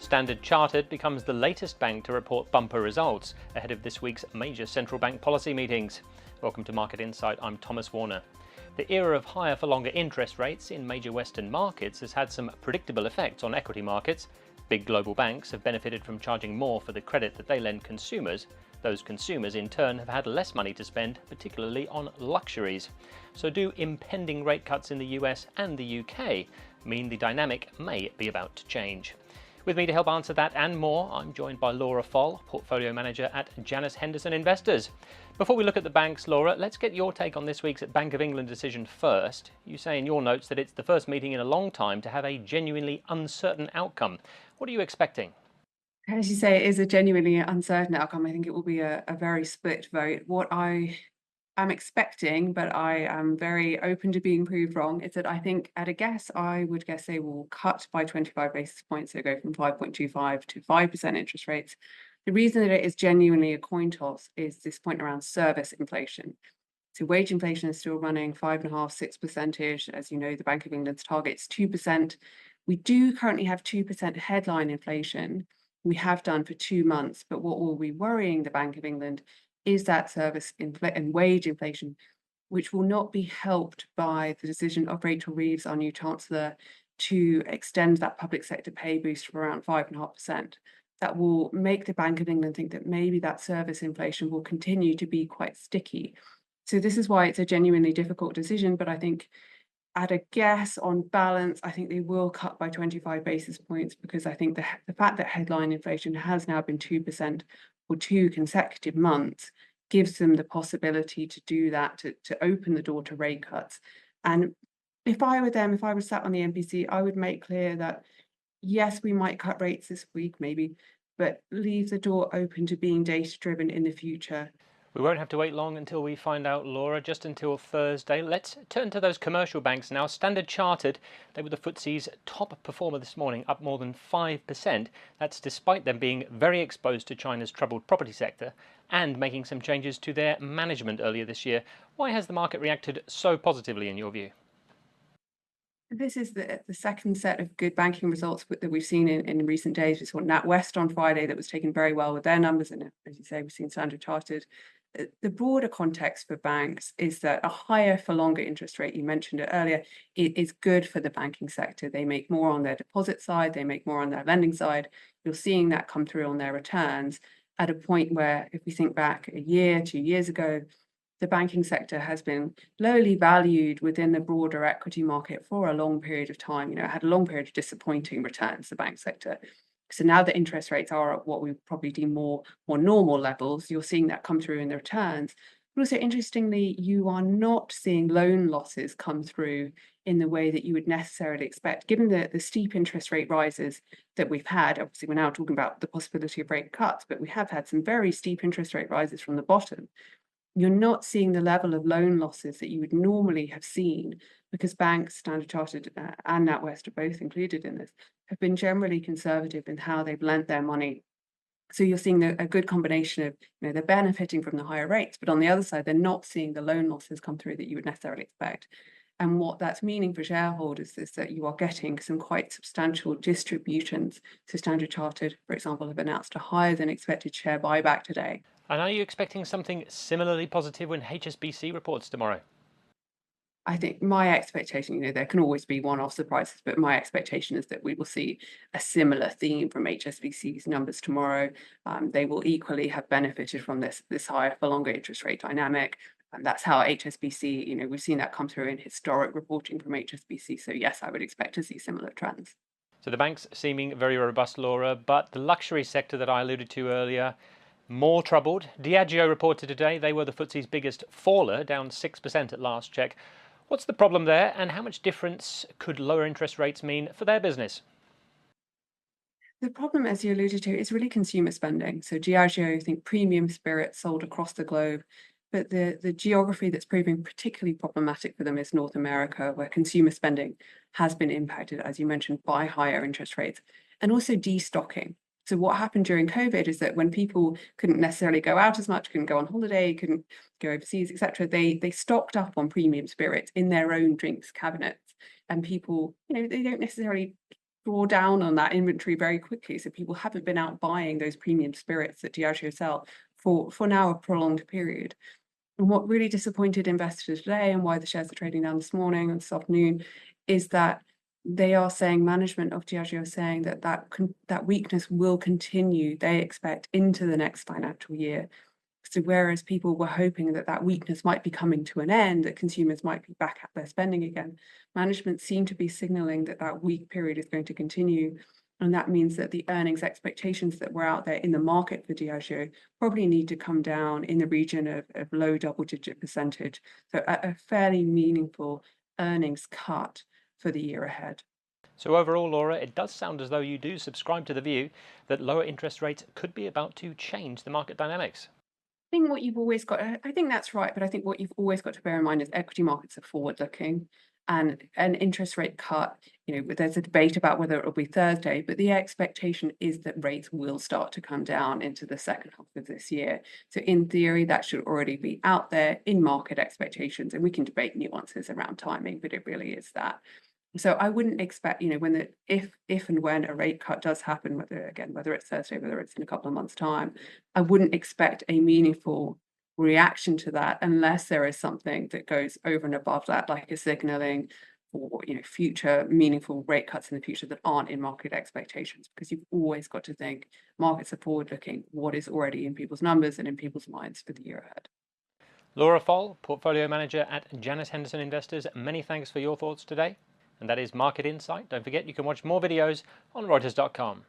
Standard Chartered becomes the latest bank to report bumper results ahead of this week's major central bank policy meetings. Welcome to Market Insight, I'm Thomas Warner. The era of higher for longer interest rates in major Western markets has had some predictable effects on equity markets. Big global banks have benefited from charging more for the credit that they lend consumers. Those consumers in turn have had less money to spend, particularly on luxuries. So do impending rate cuts in the US and the UK mean the dynamic may be about to change? With me to help answer that and more, I'm joined by Laura Foll, Portfolio Manager at Janus Henderson Investors. Before we look at the banks, Laura, let's get your take on this week's Bank of England decision first. You say in your notes that it's the first meeting in a long time to have a genuinely uncertain outcome. What are you expecting? As you say, it is a genuinely uncertain outcome. I think it will be a very split vote. What I am expecting, but I am very open to being proved wrong, is that I think at a guess, I would guess they will cut by 25 basis points. So go from 5.25 to 5% interest rates. The reason that it is genuinely a coin toss is this point around service inflation. So wage inflation is still running 5.5–6%. As you know, the Bank of England's target is 2%. We do currently have 2% headline inflation. We have done for 2 months, but what will be worrying the Bank of England is that service and wage inflation, which will not be helped by the decision of Rachel Reeves, our new Chancellor, to extend that public sector pay boost for around 5.5%. That will make the Bank of England think that maybe that service inflation will continue to be quite sticky. So this is why it's a genuinely difficult decision, but I think at a guess, on balance, I think they will cut by 25 basis points because I think the fact that headline inflation has now been 2% for 2 consecutive months gives them the possibility to do that, to open the door to rate cuts. And if I were them, if I was sat on the MPC, I would make clear that, yes, we might cut rates this week, maybe, but leave the door open to being data-driven in the future. We won't have to wait long until we find out, Laura, just until Thursday. Let's turn to those commercial banks now. Standard Chartered, they were the FTSE's top performer this morning, up more than 5%. That's despite them being very exposed to China's troubled property sector and making some changes to their management earlier this year. Why has the market reacted so positively in your view? This is the second set of good banking results that we've seen in recent days. We saw NatWest on Friday that was taken very well with their numbers, and as you say, we've seen Standard Chartered. The broader context for banks is that a higher for longer interest rate, you mentioned it earlier, is good for the banking sector. They make more on their deposit side, they make more on their lending side. You're seeing that come through on their returns at a point where, if we think back a year, 2 years ago, the banking sector has been lowly valued within the broader equity market for a long period of time. It had a long period of disappointing returns, the bank sector. So now that interest rates are at what we probably deem more normal levels, you're seeing that come through in the returns. But also, interestingly, you are not seeing loan losses come through in the way that you would necessarily expect, given the steep interest rate rises that we've had. Obviously, we're now talking about the possibility of rate cuts, but we have had some very steep interest rate rises from the bottom. You're not seeing the level of loan losses that you would normally have seen because banks, Standard Chartered and NatWest are both included in this, have been generally conservative in how they've lent their money. So you're seeing a good combination of, they're benefiting from the higher rates, but on the other side, they're not seeing the loan losses come through that you would necessarily expect. And what that's meaning for shareholders is that you are getting some quite substantial distributions. So Standard Chartered, for example, have announced a higher than expected share buyback today. And are you expecting something similarly positive when HSBC reports tomorrow? I think my expectation, there can always be one-off surprises, but my expectation is that we will see a similar theme from HSBC's numbers tomorrow. They will equally have benefited from this higher for longer interest rate dynamic. And that's how HSBC, we've seen that come through in historic reporting from HSBC. So yes, I would expect to see similar trends. So the banks seeming very robust, Laura, but the luxury sector that I alluded to earlier, more troubled. Diageo reported today they were the FTSE's biggest faller, down 6% at last check. What's the problem there, and how much difference could lower interest rates mean for their business? The problem, as you alluded to, is really consumer spending. So Diageo, I think premium spirits sold across the globe, but the geography that's proving particularly problematic for them is North America, where consumer spending has been impacted, as you mentioned, by higher interest rates and also destocking. So what happened during COVID is that when people couldn't necessarily go out as much, couldn't go on holiday, couldn't go overseas, etc., they stocked up on premium spirits in their own drinks cabinets. And people, they don't necessarily draw down on that inventory very quickly. So people haven't been out buying those premium spirits that Diageo sell for now a prolonged period. And what really disappointed investors today, and why the shares are trading down this morning and this afternoon, is that they are saying, management of Diageo are saying that weakness will continue, they expect, into the next financial year. So whereas people were hoping that weakness might be coming to an end, that consumers might be back at their spending again, management seem to be signaling that weak period is going to continue. And that means that the earnings expectations that were out there in the market for Diageo probably need to come down in the region of low double-digit percentage. So a fairly meaningful earnings cut for the year ahead. So overall, Laura, it does sound as though you do subscribe to the view that lower interest rates could be about to change the market dynamics. I think what you've always got, I think that's right, but I think what you've always got to bear in mind is equity markets are forward-looking, and an interest rate cut, there's a debate about whether it will be Thursday, but the expectation is that rates will start to come down into the second half of this year. So in theory, that should already be out there in market expectations, and we can debate nuances around timing, but it really is that. So I wouldn't expect, if and when a rate cut does happen, whether it's Thursday, whether it's in a couple of months' time, I wouldn't expect a meaningful reaction to that unless there is something that goes over and above that, like a signaling for future meaningful rate cuts in the future that aren't in market expectations. Because you've always got to think markets are forward-looking, what is already in people's numbers and in people's minds for the year ahead. Laura Foll, Portfolio Manager at Janus Henderson Investors, many thanks for your thoughts today. And that is Market Insight. Don't forget you can watch more videos on Reuters.com.